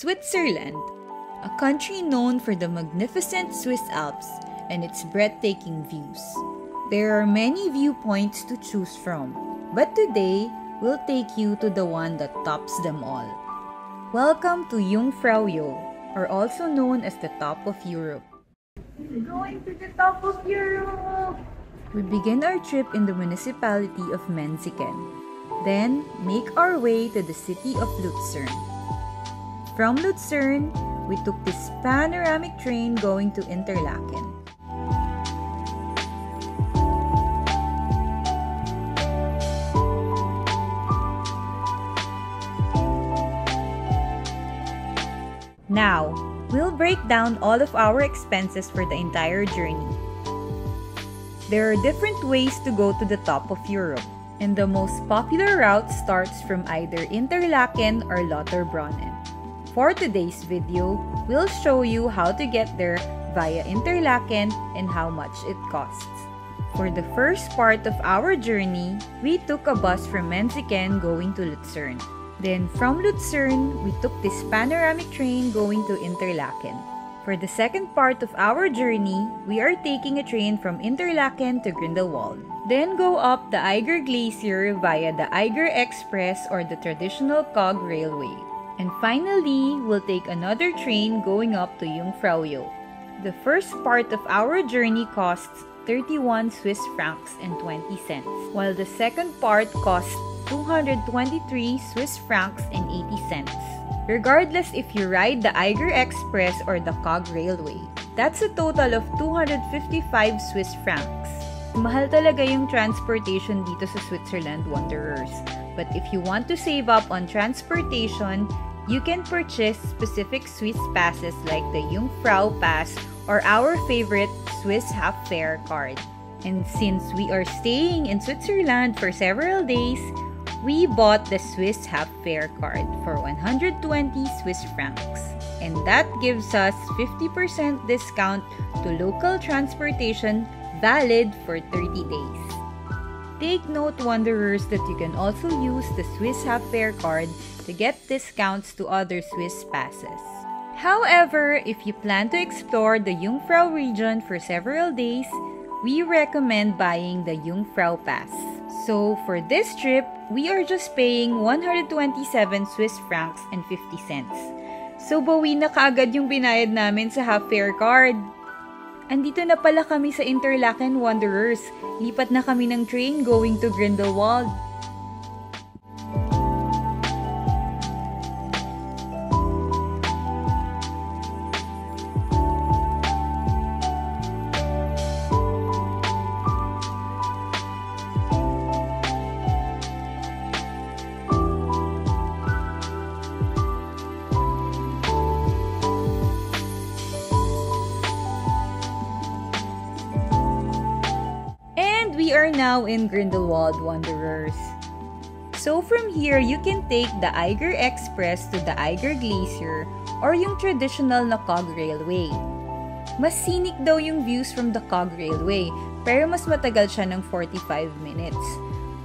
Switzerland, a country known for the magnificent Swiss Alps and its breathtaking views. There are many viewpoints to choose from, but today we'll take you to the one that tops them all. Welcome to Jungfraujoch, or also known as the top of Europe. We're going to the top of Europe! We begin our trip in the municipality of Menziken, then make our way to the city of Lucerne. From Lucerne, we took this panoramic train going to Interlaken. Now, we'll break down all of our expenses for the entire journey. There are different ways to go to the top of Europe, and the most popular route starts from either Interlaken or Lauterbrunnen. For today's video, we'll show you how to get there via Interlaken and how much it costs. For the first part of our journey, we took a bus from Menziken going to Lucerne. Then from Lucerne, we took this panoramic train going to Interlaken. For the second part of our journey, we are taking a train from Interlaken to Grindelwald. Then go up the Eiger Glacier via the Eiger Express or the traditional cog railway. And finally, we'll take another train going up to Jungfraujoch. The first part of our journey costs 31 Swiss francs and 20 cents, while the second part costs 223 Swiss francs and 80 cents. Regardless if you ride the Eiger Express or the cog railway, that's a total of 255 Swiss francs. Mahal talaga yung transportation dito sa Switzerland Wanderers. But if you want to save up on transportation, you can purchase specific Swiss passes like the Jungfrau Pass or our favorite Swiss Half Fare card. And since we are staying in Switzerland for several days, we bought the Swiss Half Fare card for 120 Swiss francs. And that gives us 50% discount to local transportation valid for 30 days. Take note, Wanderers, that you can also use the Swiss Half Fare card to get discounts to other Swiss passes. However, if you plan to explore the Jungfrau region for several days, we recommend buying the Jungfrau Pass. So for this trip, we are just paying 127 Swiss francs and 50 cents. So bawi na kaagad yung binayad namin sa Half Fare card. Andito na pala kami sa Interlaken, Wanderers. Lipat na kami ng train going to Grindelwald. We are now in Grindelwald, Wanderers. So from here, you can take the Eiger Express to the Eiger Glacier or yung traditional na cog railway. Mas scenic daw yung views from the cog railway, pero mas matagal siya ng 45 minutes.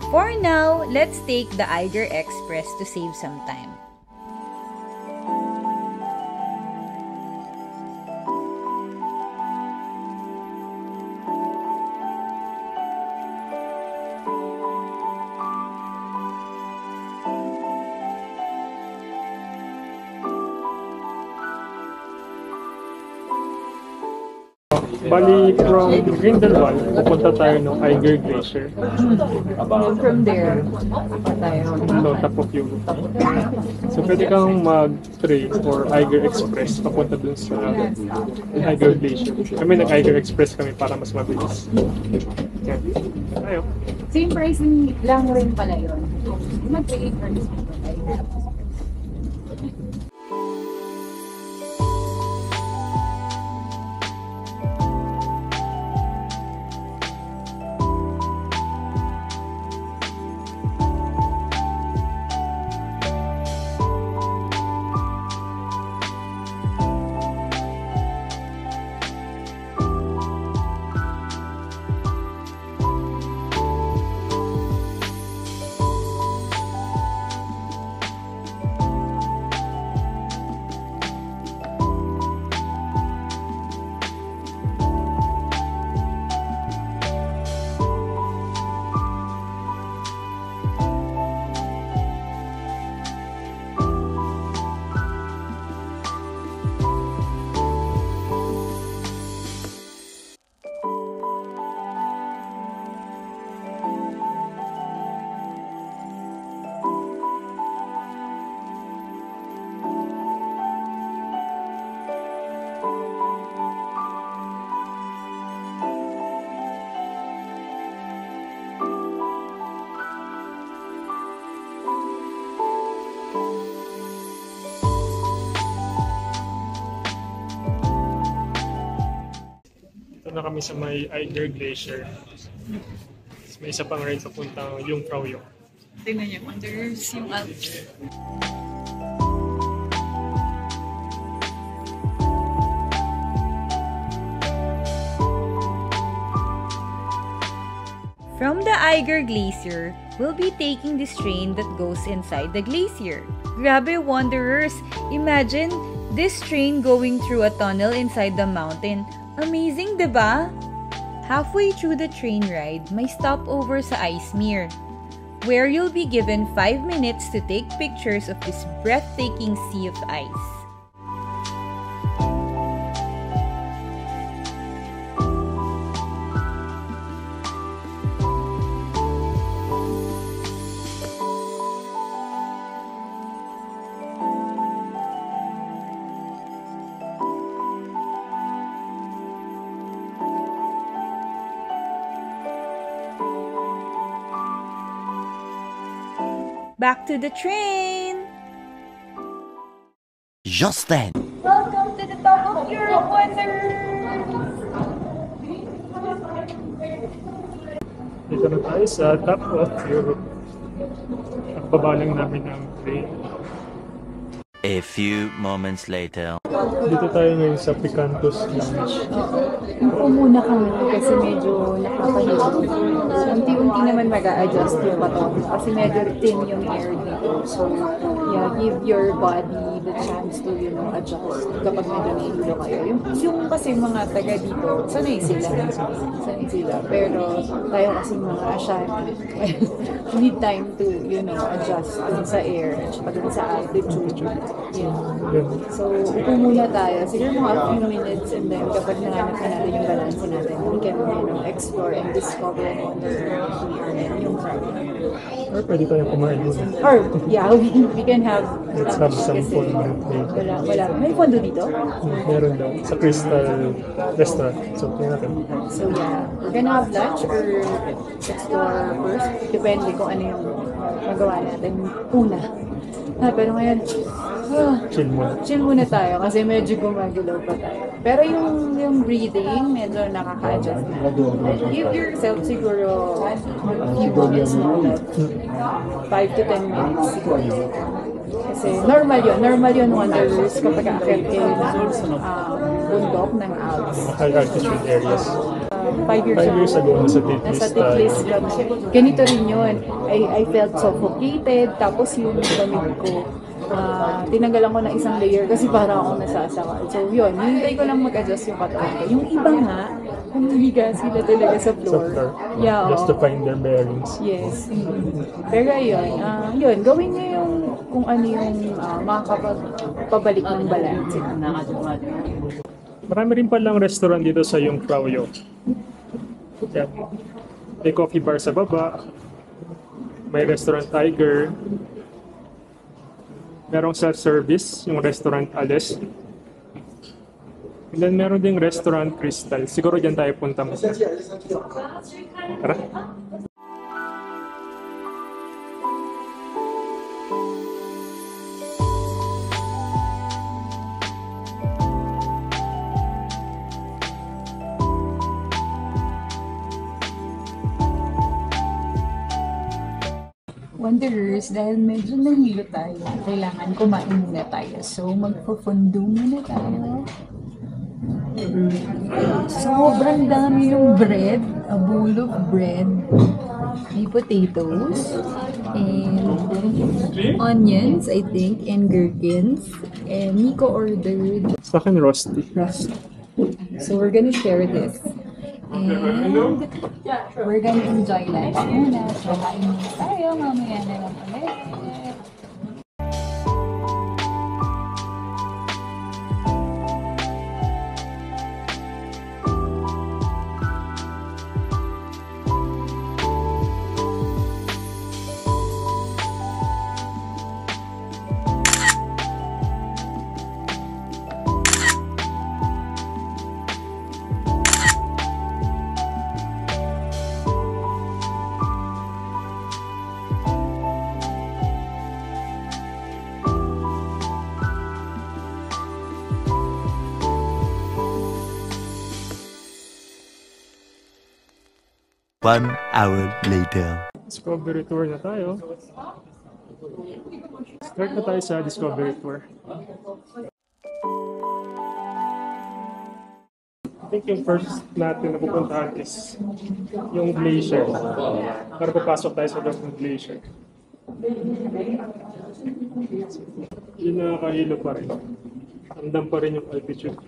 For now, let's take the Eiger Express to save some time. Bali, from Grindelwald, pupunta tayo ng Eiger Glacier. From there, tayo. No, top of Europe. So, pwede kang mag-train or Eiger Express papunta dun sa Eiger Glacier. Kami nag-Eiger Express kami para mas mabilis. Yan. Tayo. Same pricing lang rin pala yun. Mag-pay first. Ito na kami sa may Eiger Glacier. May isa pang ride papuntang Jungfraujoch. Tingnan niyo, wonders yung alps. From the Eiger Glacier, we'll be taking this train that goes inside the glacier. Grabe, wanderers! Imagine this train going through a tunnel inside the mountain. Amazing, diba? Halfway through the train ride, may stopover sa ice mere, where you'll be given 5 minutes to take pictures of this breathtaking sea of ice. Back to the train! Just then, Welcome to the top of Europe, wonders! Dito na tayo sa top of Europe. At baba lang namin ng train. a few moments later. Dito tayo ngayon sa Picantus Lounge. Upo muna kami kasi medyo nakakahirap. Unti-unti naman mag-a-adjust yung bato kasi medyo thin yung air dito. So, yeah, give your body the chance to, adjust kapag medyo nahihilo kayo. Yung kasi mga taga dito, sanay sila. Pero tayo kasi mga Ashanti, need time to, adjust dun sa air at saka dun sa altitude. Yeah. So, upo muna tayo. Siguro mga few minutes and then kapag nahanap na natin yung balance natin, we can, explore and discover and wonder here and yung crowd. Or pwede tayong kumain muna. Or, yeah, we can have Let's have some kasi fondue later. Wala. May fondue dito? Meron daw. Sa Crystal Restaurant. So, tingnan natin. So, yeah. We're gonna have lunch or explore first. Depende kung ano yung magawa natin una. Pero ngayon, chill muna tayo kasi medyo gumagalaw pa tayo. Pero yung breathing, medyo nakaka-adjust na. Give yourself siguro a few minutes more, like 5 to 10 minutes siguro. Kasi normal yun wanderers kapag aakyat kayo ng bundok ng Alps. High altitude areas. 5 years ago, nasa Titlis kami. Ganito rin yun. I felt suffocated. Tapos yung lamig ko, tinanggalan ko ng isang layer kasi parang akong nasasakal. So yun, hintay ko lang mag-adjust yung katawan ko. Yung iba nga, humihiga sila talaga sa floor. Yeah, just to find their bearings. Yes. Pero yun, gawin niyo yung kung ano yung makakapabalik ng balance. Marami rin palang restaurant dito sa Jungfraujoch. Yan. May coffee bar sa baba. May restaurant Eiger. Merong self-service, yung restaurant Ales. And then meron ding restaurant Crystal. Siguro dyan tayo punta mo. Tara. Wanderers, dahil medyo nahilo tayo, kailangan kumain muna tayo. So, magpo-fondue muna tayo. Sobrang dami ng bread, a bowl of bread. May potatoes, and onions, I think, and gherkins. And Nico ordered Sa akin, roasty. crust. So, we're gonna share this. And we're gonna enjoy lunch muna. So, kain muna tayo. Mamaya na lang ulit. 1 hour later. Discovery tour na tayo. Start na tayo sa discovery tour. I think yung first natin na pupuntahan is yung glacier. Para papasok tayo sa loob ng glacier. Yun nakakahilo pa rin. Andam pa rin yung altitude.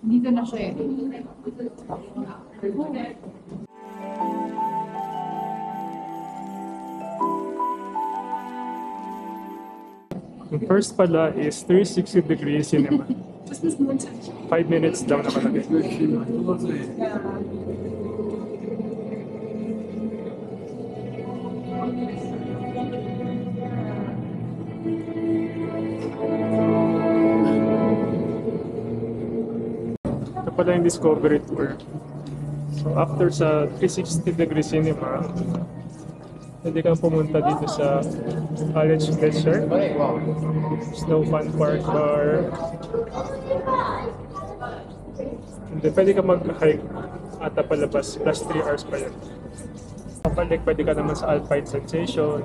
Dito na siya eh. Yung first pala is 360-degree cinema. 5 minutes daw nakalagay. Ito pala yung discovery tour. So after sa 360-degree cinema, pwede kang pumunta dito sa College Glacier, Snow Fun Park Bar. And then pwede ka mag-hike ata palabas, plus 3 hours pa yun. Kapalik, pwede ka naman sa Alpine Sensation,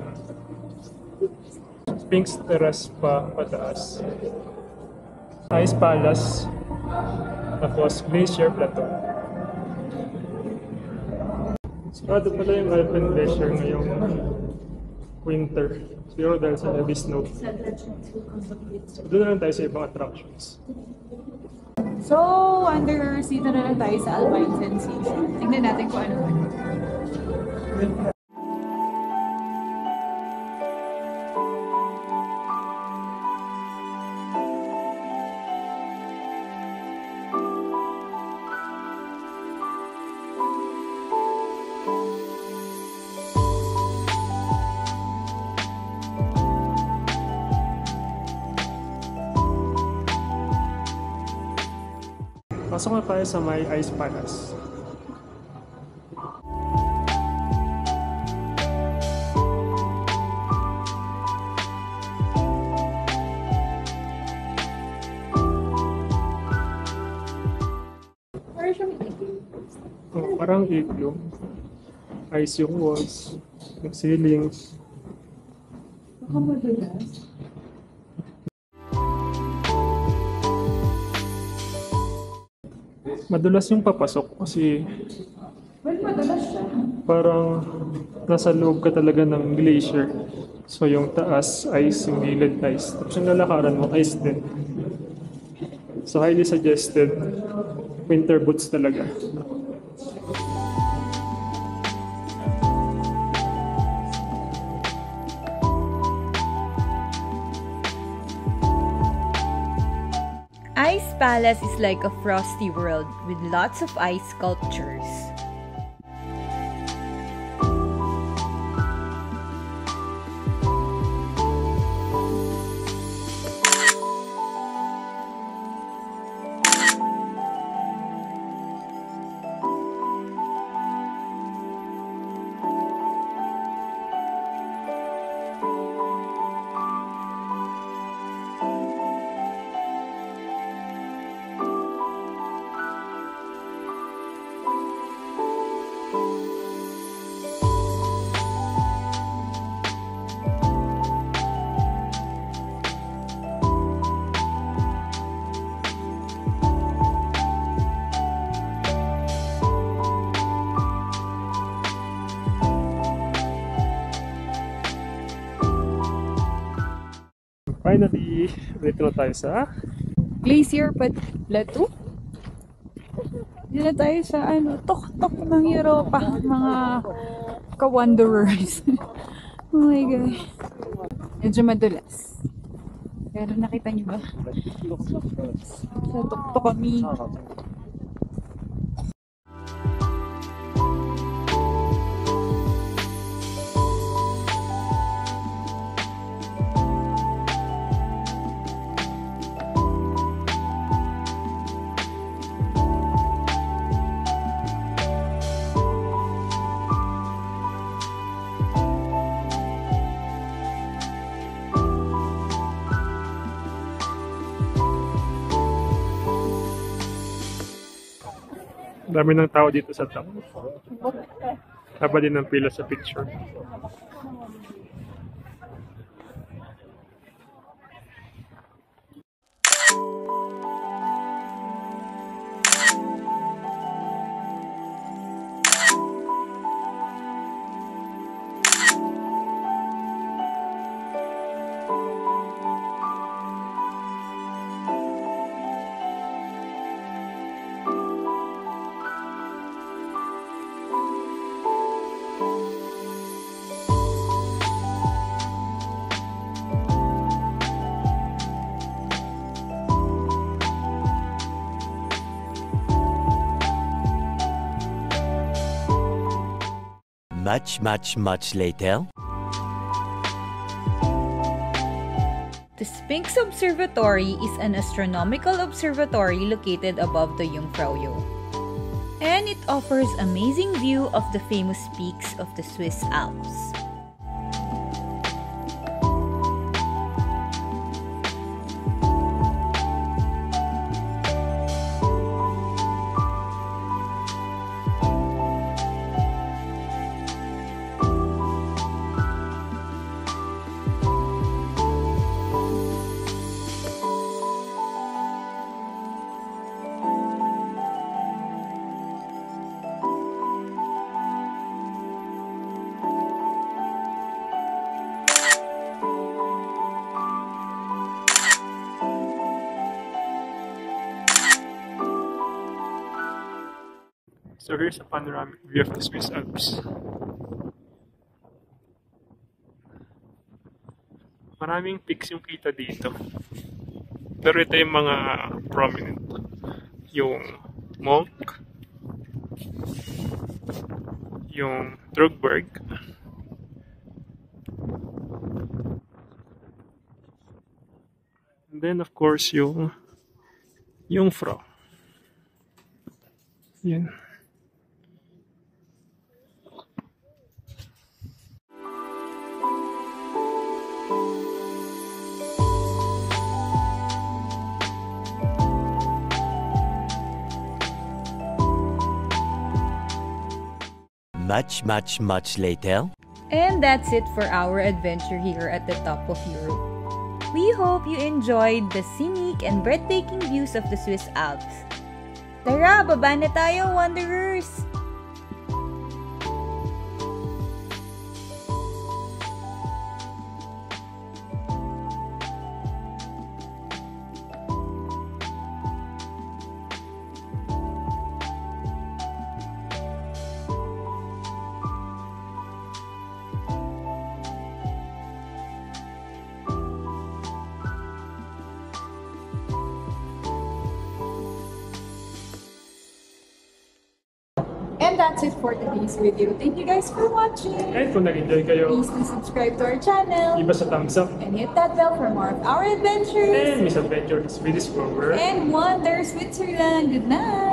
Sphinx Terrace pa pataas, Ice Palace, tapos Glacier Plateau. Sigurado pala yung Alpine Glacier ngayong winter. Siguro dahil sa heavy snow. So doon na lang tayo sa ibang attractions. So, under dito na lang tayo sa Alpine Sensation. Tignan natin kung ano. Pasok na tayo sa may Ice Palace. Parang igloo. Ice yung walls, yung ceilings. Baka madulas. Madulas yung papasok kasi Well, madulas siya. parang nasa loob ka talaga ng glacier. So yung taas ice, yung gilid ice. Tapos yung lalakaran mo ice din. So highly suggested winter boots talaga. Ice Palace is like a frosty world with lots of ice sculptures. Finally, dito na tayo sa Glacier Plateau. Dito na tayo sa tok-tok ng Europa. Mga ka-wanderers. Oh my God. Medyo madulas. Pero nakita niyo ba? Sa tok-tok kami. Dami ng tao dito sa top. Haba din ng pila sa picture. Much later. The Sphinx Observatory is an astronomical observatory located above the Jungfraujoch, and it offers amazing view of the famous peaks of the Swiss Alps. So here's a panoramic view of the Swiss Alps. Maraming peaks yung kita dito. Pero ito yung mga prominent. Yung Monk, yung Drugberg, and then of course yung Jungfrau. Yan. Much later. And that's it for our adventure here at the top of Europe. We hope you enjoyed the scenic and breathtaking views of the Swiss Alps. Tara, baba na tayo, wanderers! And that's it for today's video. Thank you guys for watching. And kung nag-enjoy kayo, Please do subscribe to our channel give us a thumbs up. and hit that bell for more of our adventures. And misadventures with Discover. And Wonder Switzerland. Good night.